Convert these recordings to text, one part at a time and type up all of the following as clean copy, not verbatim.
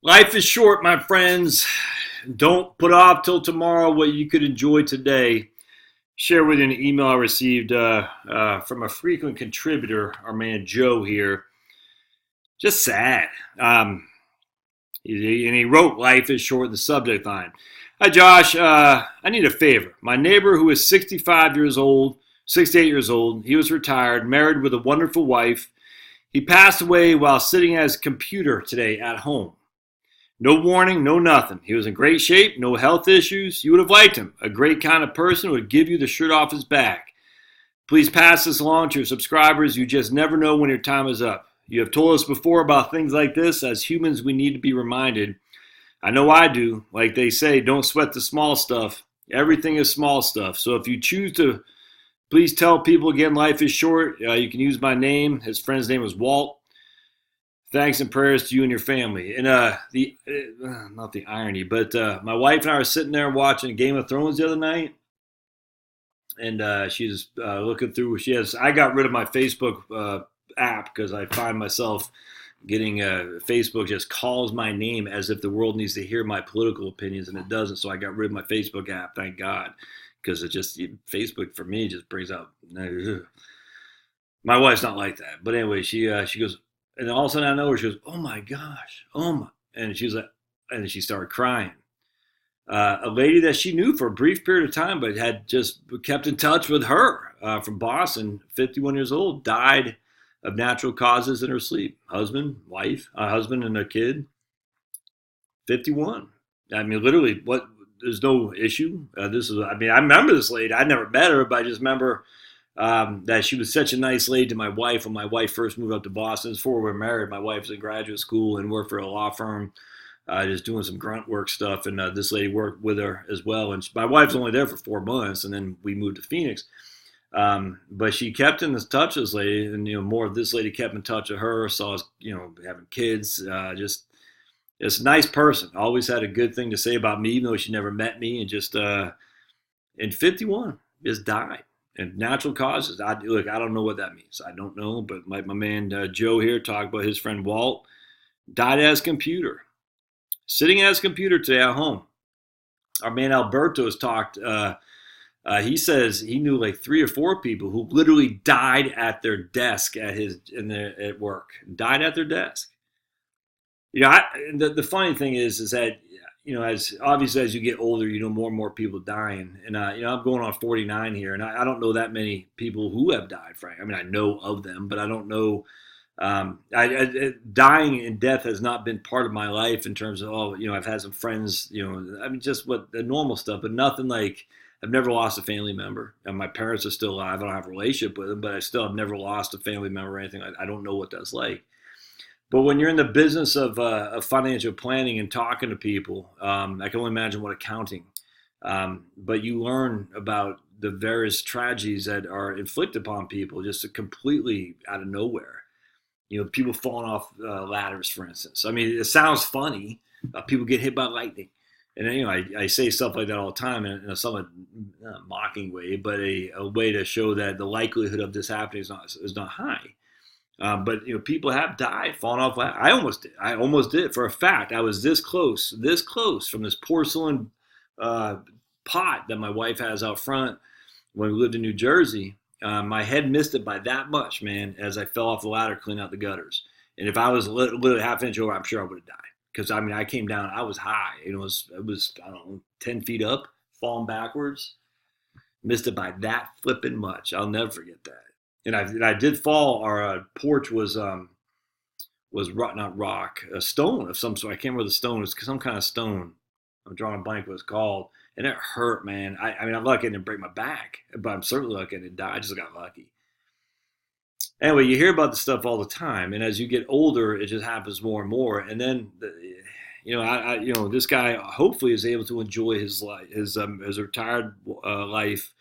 Life is short, my friends. Don't put off till tomorrow what you could enjoy today. Share with you an email I received from a frequent contributor, our man Joe here. Just sad. And he wrote, "Life is short," in the subject line. Hi, Josh. I need a favor. My neighbor, who is 65 years old, 68 years old, he was retired, married with a wonderful wife. He passed away while sitting at his computer today at home. No warning, no nothing. He was in great shape, no health issues. You would have liked him. A great kind of person who would give you the shirt off his back. Please pass this along to your subscribers. You just never know when your time is up. You have told us before about things like this. As humans, we need to be reminded. I know I do. Like they say, don't sweat the small stuff. Everything is small stuff. So if you choose to, please tell people again, life is short. You can use my name. His friend's name was Walt. Thanks and prayers to you and your family. And not the irony, but my wife and I were sitting there watching Game of Thrones the other night, and she's looking through. I got rid of my Facebook app because I find myself getting Facebook just calls my name as if the world needs to hear my political opinions, and it doesn't. So I got rid of my Facebook app, thank God, because Facebook for me just brings out. My wife's not like that, but anyway, she goes. And all of a sudden, I know her. She goes, "Oh my gosh, oh my!" And she was like, and she started crying. A lady that she knew for a brief period of time, but had just kept in touch with her from Boston, 51 years old, died of natural causes in her sleep. Husband, wife, husband, and a kid. 51. I mean, literally, what? There's no issue. This is. I mean, I remember this lady. I never met her, but I just remember. That she was such a nice lady to my wife when my wife first moved up to Boston. Before we were married, my wife was in graduate school and worked for a law firm, just doing some grunt work stuff. And this lady worked with her as well. And my wife was only there for 4 months, and then we moved to Phoenix. But she kept in touch with this lady, and more of this lady kept in touch with her. Saw us, having kids. Just a nice person. Always had a good thing to say about me, even though she never met me. And just in 51, just died. And natural causes. I don't know what that means. I don't know, but my man Joe here talked about his friend Walt died at his computer, sitting at his computer today at home. Our man Alberto has talked. He says he knew like 3 or 4 people who literally died at their desk at work. Died at their desk. The funny thing is that as obviously as you get older, more and more people dying. And, I'm going on 49 here, and I don't know that many people who have died, Frank. I mean, I know of them, but I don't know. Dying and death has not been part of my life in terms of, I've had some friends, I mean, just what the normal stuff, but nothing like I've never lost a family member. And my parents are still alive. I don't have a relationship with them, but I still have never lost a family member or anything. I don't know what that's like. But when you're in the business of financial planning and talking to people, I can only imagine what accounting. But you learn about the various tragedies that are inflicted upon people just completely out of nowhere. People falling off ladders, for instance. I mean, it sounds funny. People get hit by lightning. And I say stuff like that all the time in a somewhat mocking way, but a way to show that the likelihood of this happening is not high. But people have died, fallen off. I almost did for a fact. I was this close from this porcelain pot that my wife has out front when we lived in New Jersey. My head missed it by that much, man, as I fell off the ladder cleaning out the gutters. And if I was literally half inch over, I'm sure I would have died. Because I came down, I was high. It was I don't know, 10 feet up, falling backwards. Missed it by that flipping much. I'll never forget that. And I did fall. Our porch was not rock, a stone of some sort. I can't remember the stone. It's some kind of stone. I'm drawing a blank what it's called, and it hurt, man. I'm lucky I didn't break my back, but I'm certainly lucky I didn't die. I just got lucky. Anyway, you hear about this stuff all the time, and as you get older, it just happens more and more. And then, this guy hopefully is able to enjoy his life, his retired life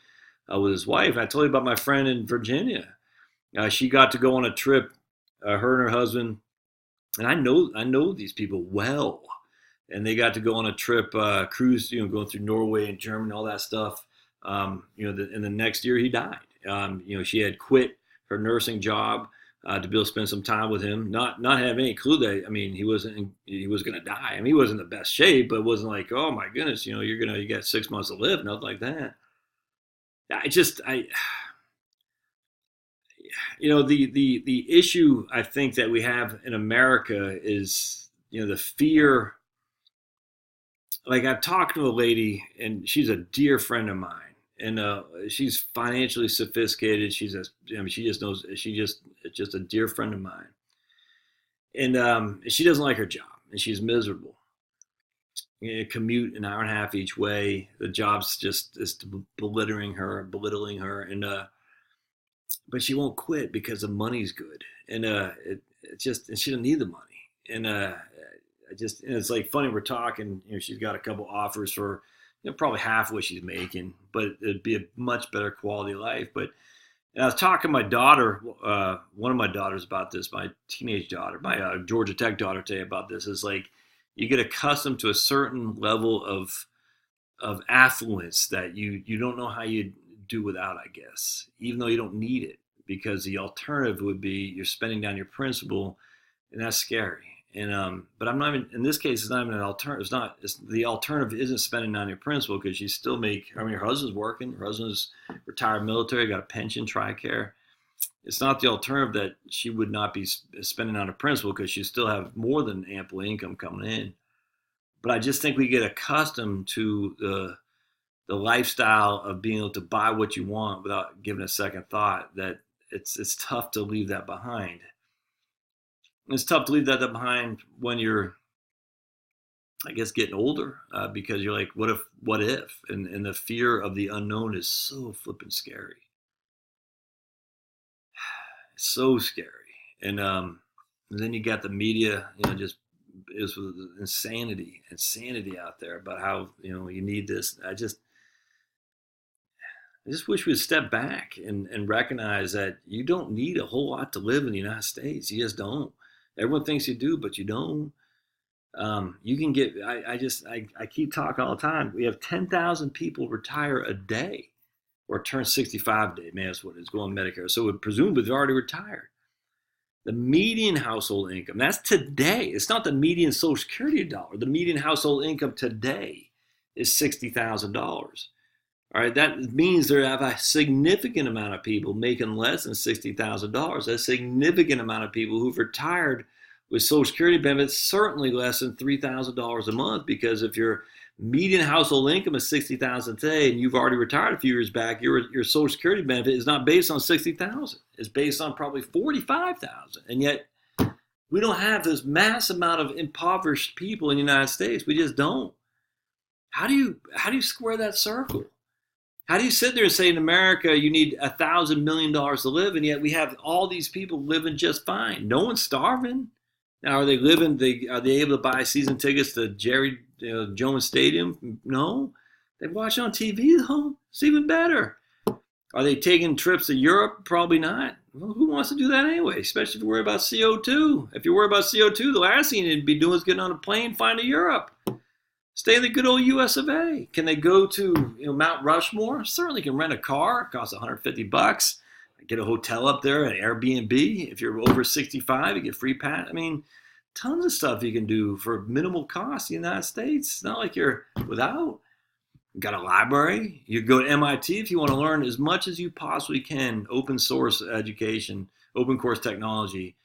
with his wife. And I told you about my friend in Virginia. She got to go on a trip, her and her husband, and I know these people well, and they got to go on a trip, cruise, going through Norway and Germany, all that stuff. And the next year he died. She had quit her nursing job to be able to spend some time with him. Not have any clue that he was going to die. He wasn't in the best shape, but it wasn't like, oh my goodness, you got 6 months to live, nothing like that. The issue I think that we have in America is the fear. Like, I've talked to a lady, and she's a dear friend of mine, and she's financially sophisticated. She just knows. It's just a dear friend of mine, and she doesn't like her job, and she's miserable. Commute an hour and a half each way. The job's just is belittling her, and but she won't quit because the money's good, and and she doesn't need the money, and and it's like funny, we're talking, she's got a couple offers for, probably half what she's making, but it'd be a much better quality of life. But and I was talking to my daughter, one of my daughters about this, my teenage daughter, my Georgia Tech daughter today about this. Is like, you get accustomed to a certain level of affluence that you don't know how you do without, I guess, even though you don't need it, because the alternative would be you're spending down your principal, and that's scary. And but I'm not even, in this case, it's not even an alternative. The alternative isn't spending down your principal, because you still make. Her husband's working. Her husband's retired military, got a pension, TRICARE. It's not the alternative that she would not be spending on her principal, because she still have more than ample income coming in. But I just think we get accustomed to the lifestyle of being able to buy what you want without giving a second thought, that it's tough to leave that behind. It's tough to leave that behind when you're, I guess, getting older, because you're like, what if? And the fear of the unknown is so flippin' scary. It's so scary. And then you got the media, just is insanity out there about how, you need this. I just wish we'd step back and recognize that you don't need a whole lot to live in the United States. You just don't. Everyone thinks you do, but you don't. You can get. I keep talking all the time. We have 10,000 people retire a day, or turn 65 a day. Man, that's what it's going Medicare. So presumably they're already retired. The median household income, that's today. It's not the median Social Security dollar. The median household income today is $60,000. All right, that means there have a significant amount of people making less than $60,000. A significant amount of people who've retired with Social Security benefits, certainly less than $3,000 a month, because if your median household income is $60,000 today, and you've already retired a few years back, your Social Security benefit is not based on $60,000. It's based on probably $45,000. And yet we don't have this mass amount of impoverished people in the United States. We just don't. How do you square that circle? How do you sit there and say in America you need $1,000 million to live, and yet we have all these people living just fine? No one's starving. Now, are they able to buy season tickets to Jerry Jones Stadium? No. They watch it on TV, though. It's even better. Are they taking trips to Europe? Probably not. Well, who wants to do that anyway, especially if you worry about CO2? If you worry about CO2, the last thing you'd be doing is getting on a plane and flying to Europe. Stay in the good old US of A. Can they go to Mount Rushmore? Certainly can rent a car. It costs $150. Get a hotel up there, an Airbnb. If you're over 65, you get free pass. Tons of stuff you can do for minimal cost in the United States. It's not like you're without. You got a library. You go to MIT if you want to learn as much as you possibly can. Open source education, open course technology.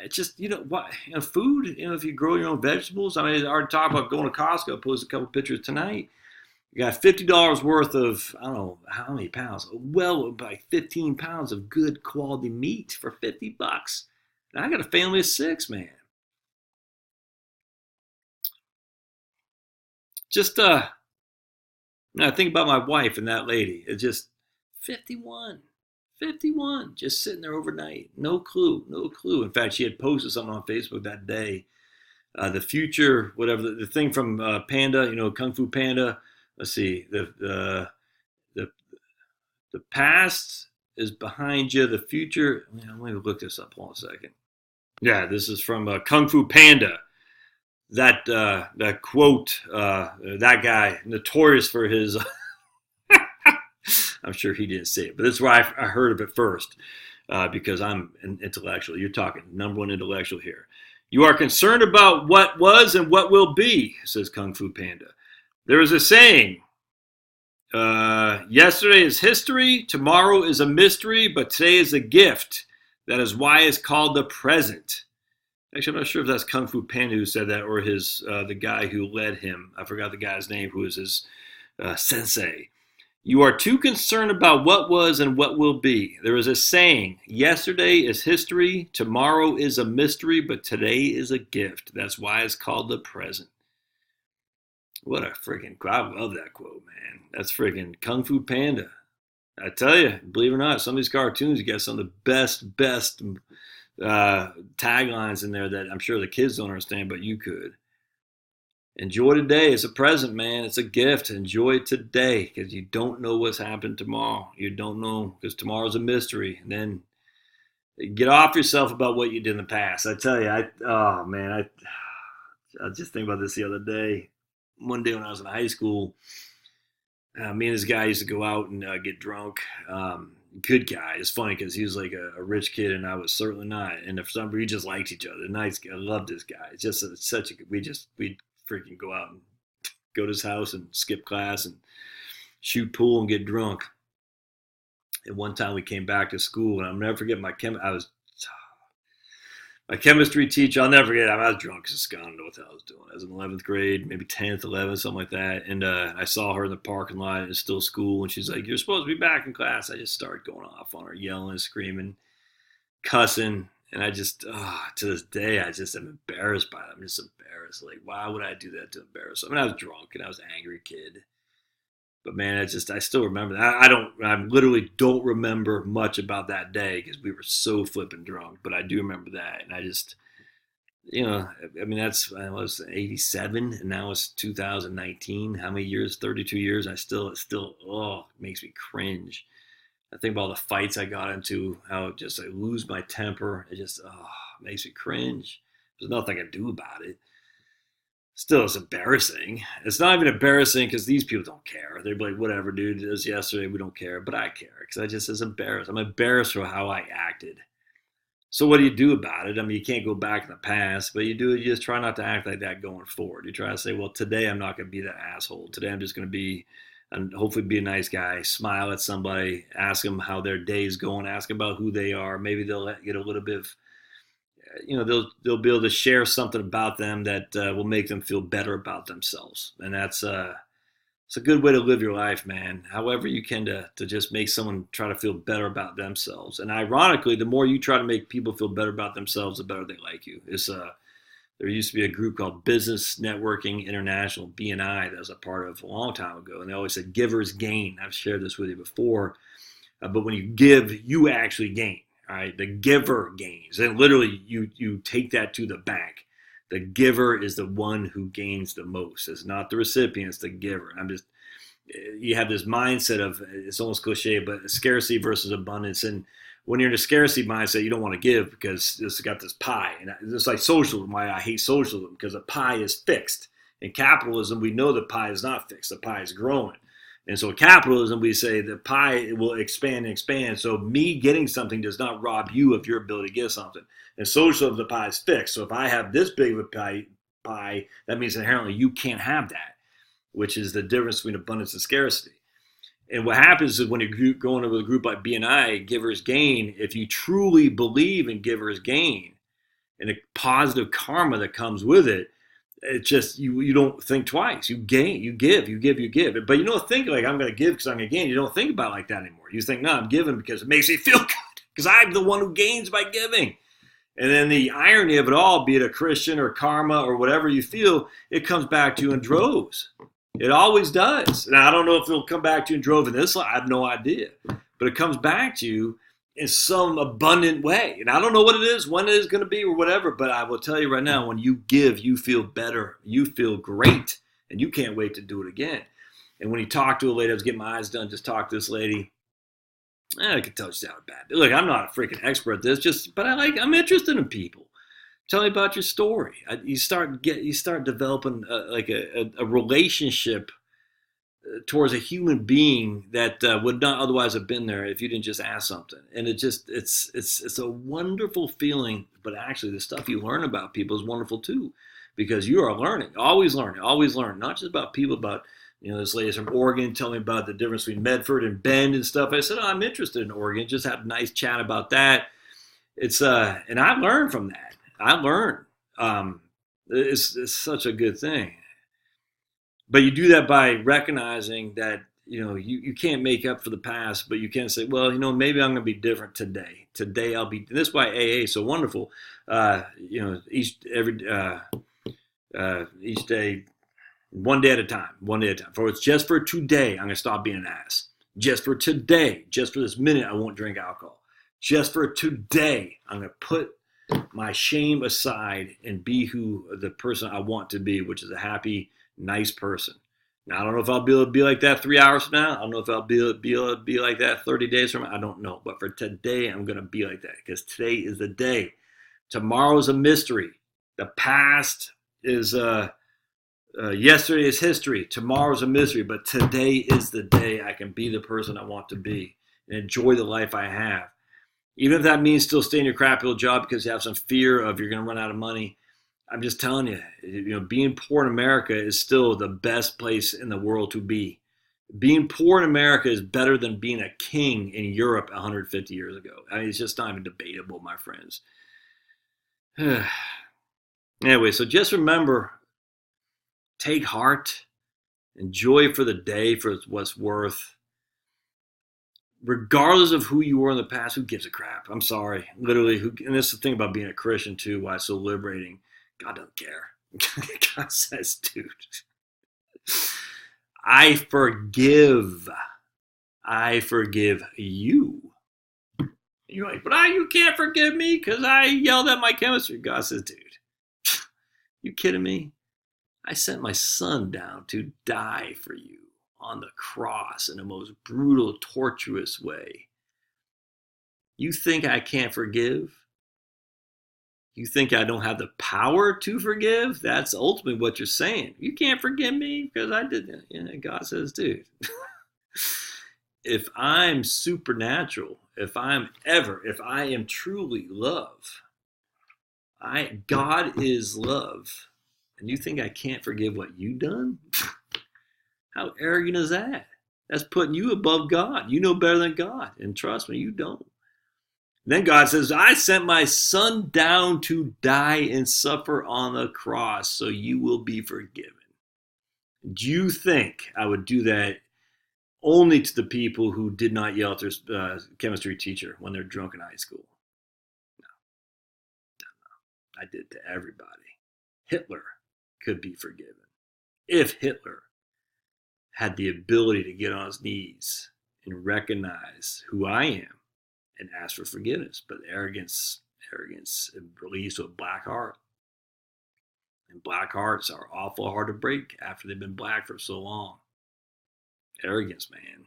It's just, food, if you grow your own vegetables. I already talked about going to Costco. I posted a couple pictures tonight. You got $50 worth of, I don't know how many pounds, well, like 15 pounds of good quality meat for $50. And I got a family of 6, man. Just, I think about my wife and that lady. It's just 51, just sitting there overnight. No clue. In fact, she had posted something on Facebook that day. The future, whatever, the thing from Panda, Kung Fu Panda. Let's see, the past is behind you. The future. Let me look this up. Hold on a second. Yeah, this is from Kung Fu Panda. That quote. That guy, notorious for his. I'm sure he didn't say it, but that's where I heard of it first. because I'm an intellectual. You're talking number one intellectual here. You are concerned about what was and what will be, says Kung Fu Panda. There is a saying, yesterday is history, tomorrow is a mystery, but today is a gift. That is why it's called the present. Actually, I'm not sure if that's Kung Fu Panda who said that, or the guy who led him. I forgot the guy's name, who was his sensei. You are too concerned about what was and what will be. There is a saying, yesterday is history, tomorrow is a mystery, but today is a gift. That's why it's called the present. What a freaking quote. I love that quote, man. That's freaking Kung Fu Panda. I tell you, believe it or not, some of these cartoons, you got some of the best taglines in there that I'm sure the kids don't understand, but you could. Enjoy today. It's a present, man. It's a gift. Enjoy it today, because you don't know what's happening tomorrow. You don't know, because tomorrow's a mystery. And then get off yourself about what you did in the past. I tell you, I was just thinking about this the other day. One day when I was in high school, me and this guy used to go out and get drunk. Good guy. It's funny because he was like a rich kid and I was certainly not. And for some reason, we just liked each other. Nice guy. I loved this guy. It's just such a good. We'd freaking go out and go to his house and skip class and shoot pool and get drunk. And one time we came back to school, and I'll never forget my chemistry teacher. I'll never forget. I was drunk as a I don't know what the hell I was doing. I was in 11th grade, maybe 10th, 11th, something like that. And I saw her in the parking lot. It's still school, and she's like, "You're supposed to be back in class." I just started going off on her, yelling, screaming, cussing. And I just, to this day, I just am embarrassed by it. I'm just embarrassed. Like, why would I do that to embarrass? I mean, I was drunk and I was an angry kid. But man, I still remember that. I literally don't remember much about that day because we were so flipping drunk. But I do remember that. And I just, I mean, I was 87 and now it's 2019. How many years? 32 years. It still, makes me cringe. I think about all the fights I got into, how I lose my temper. It just, makes me cringe. There's nothing I can do about it. Still, it's embarrassing. It's not even embarrassing because these people don't care. They're like, whatever, dude, it was yesterday. We don't care. But I care because I just is embarrassed. I'm embarrassed for how I acted. So what do you do about it? I mean, you can't go back in the past, but you just try not to act like that going forward. You try to say, well, today I'm not going to be that asshole. Today I'm just going to be, and hopefully be a nice guy, smile at somebody, ask them how their day's going, ask about who they are. Maybe they'll get a little bit of, they'll be able to share something about them that will make them feel better about themselves. And it's a good way to live your life, man. However you can to just make someone try to feel better about themselves. And ironically, the more you try to make people feel better about themselves, the better they like you. There used to be a group called Business Networking International, BNI, that I was a part of a long time ago. And they always said givers gain. I've shared this with you before. But when you give, you actually gain. All right, the giver gains. And literally, you take that to the bank. The giver is the one who gains the most. It's not the recipient, it's the giver. You have this mindset of, it's almost cliche, but scarcity versus abundance. And when you're in a scarcity mindset, you don't want to give because it's got this pie. And it's like socialism, why I hate socialism, because the pie is fixed. In capitalism, we know the pie is not fixed. The pie is growing. And so in capitalism, we say the pie will expand and expand. So me getting something does not rob you of your ability to get something. In socialism, the pie is fixed. So if I have this big of a pie, that means inherently you can't have that, which is the difference between abundance and scarcity. And what happens is when you go into a group like BNI, Givers Gain, if you truly believe in Givers Gain and the positive karma that comes with it, it's just, you don't think twice. You gain, you give. But you don't think like, I'm going to give because I'm going to gain. You don't think about it like that anymore. You think, no, I'm giving because it makes me feel good because I'm the one who gains by giving. And then the irony of it all, be it a Christian or karma or whatever you feel, it comes back to you in droves. It always does. And I don't know if it'll come back to you in droves in this life. I have no idea. But it comes back to you in some abundant way. And I don't know what it is, when it is going to be or whatever, but I will tell you right now, when you give, you feel better. You feel great. And you can't wait to do it again. And when you talk to a lady, I was getting my eyes done, just talk to this lady. I can tell she's out bad. Look, I'm not a freaking expert at this, but I'm interested in people. Tell me about your story. You start developing a relationship towards a human being that would not otherwise have been there if you didn't just ask something. And it's a wonderful feeling. But actually, the stuff you learn about people is wonderful too, because you are learning, always learning, always learning. Not just about people, about this lady's from Oregon telling me about the difference between Medford and Bend and stuff. I said, oh, I'm interested in Oregon. Just have a nice chat about that. And I learned from that. I learned. It's such a good thing. But you do that by recognizing that you can't make up for the past, but you can say, well, maybe I'm going to be different today. Today I'll be. And that's why AA is so wonderful. Each day, one day at a time, one day at a time. For it's just for today, I'm going to stop being an ass. Just for today, just for this minute, I won't drink alcohol. Just for today, I'm going to put my shame aside and be the person I want to be, which is a happy, nice person. Now, I don't know if I'll be able to be like that 3 hours from now. I don't know if I'll be able to be like that 30 days from now. I don't know. But for today, I'm going to be like that, because today is the day. Tomorrow is a mystery. The past is yesterday is history. Tomorrow's a mystery. But today is the day I can be the person I want to be and enjoy the life I have. Even if that means still staying in your crappy old job because you have some fear of you're going to run out of money. I'm just telling you, being poor in America is still the best place in the world to be. Being poor in America is better than being a king in Europe 150 years ago. I mean, it's just not even debatable, my friends. Anyway, so just remember, take heart, enjoy for the day for what's worth. Regardless of who you were in the past, who gives a crap? I'm sorry. Literally, and this is the thing about being a Christian too, why it's so liberating. God doesn't care. God says, dude, I forgive. I forgive you. You're like, but you can't forgive me because I yelled at my chemistry. God says, dude, you kidding me? I sent my son down to die for you on the cross in the most brutal, tortuous way. You think I can't forgive? You think I don't have the power to forgive? That's ultimately what you're saying. You can't forgive me because I did that. God says, dude, if I'm supernatural, if I am truly love, God is love, and you think I can't forgive what you done? How arrogant is that? That's putting you above God. You know better than God. And trust me, you don't. Then God says, I sent my son down to die and suffer on the cross so you will be forgiven. Do you think I would do that only to the people who did not yell at their chemistry teacher when they're drunk in high school? No. I did it to everybody. Hitler could be forgiven if Hitler had the ability to get on his knees and recognize who I am and ask for forgiveness. But arrogance leads to a black heart. And black hearts are awful hard to break after they've been black for so long. Arrogance, man.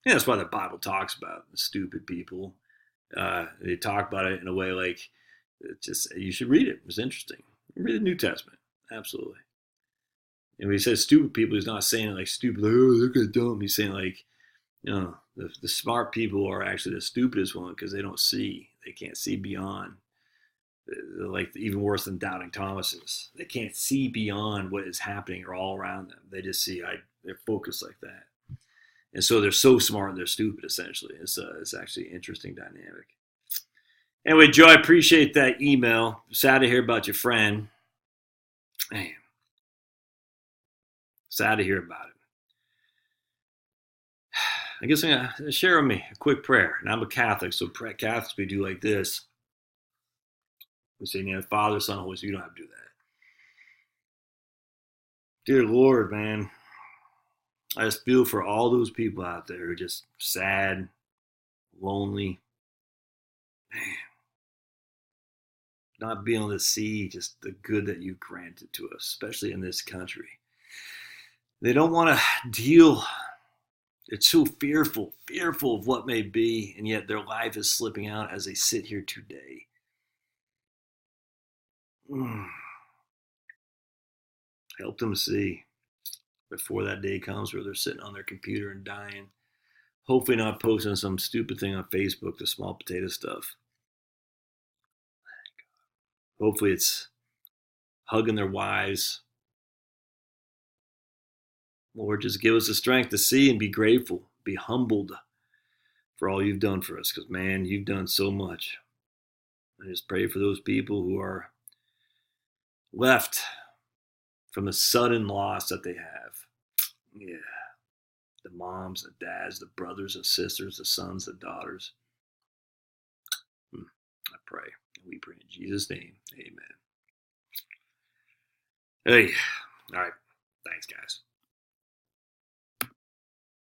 And that's why the Bible talks about the stupid people. They talk about it in a way like, you should read it. It's interesting. Read the New Testament. Absolutely. And when he says stupid people, he's not saying it like stupid, like, oh, they're kind of dumb. He's saying like, the smart people are actually the stupidest one because they don't see. They can't see beyond. They're like even worse than doubting Thomases. They can't see beyond what is happening or all around them. They just see, they're focused like that. And so they're so smart and they're stupid, essentially. It's actually an interesting dynamic. Anyway, Joe, I appreciate that email. Sad to hear about your friend. Man. Sad to hear about it. I guess I'm going to share with me a quick prayer. And I'm a Catholic, so Catholics, we do like this. We say, Father, Son, Holy Spirit. You don't have to do that. Dear Lord, man, I just feel for all those people out there who are just sad, lonely. Man, not being able to see just the good that you granted to us, especially in this country. They don't want to deal. It's so fearful of what may be, and yet their life is slipping out as they sit here today. Help them see. before that day comes where they're sitting on their computer and dying. Hopefully not posting some stupid thing on Facebook, the small potato stuff. Hopefully it's hugging their wives. Lord, just give us the strength to see and be grateful, be humbled for all you've done for us, because, man, you've done so much. I just pray for those people who are left from the sudden loss that they have. Yeah. The moms, the dads, the brothers and sisters, the sons, the daughters. I pray. We pray in Jesus' name. Amen. Hey. All right. Thanks, guys.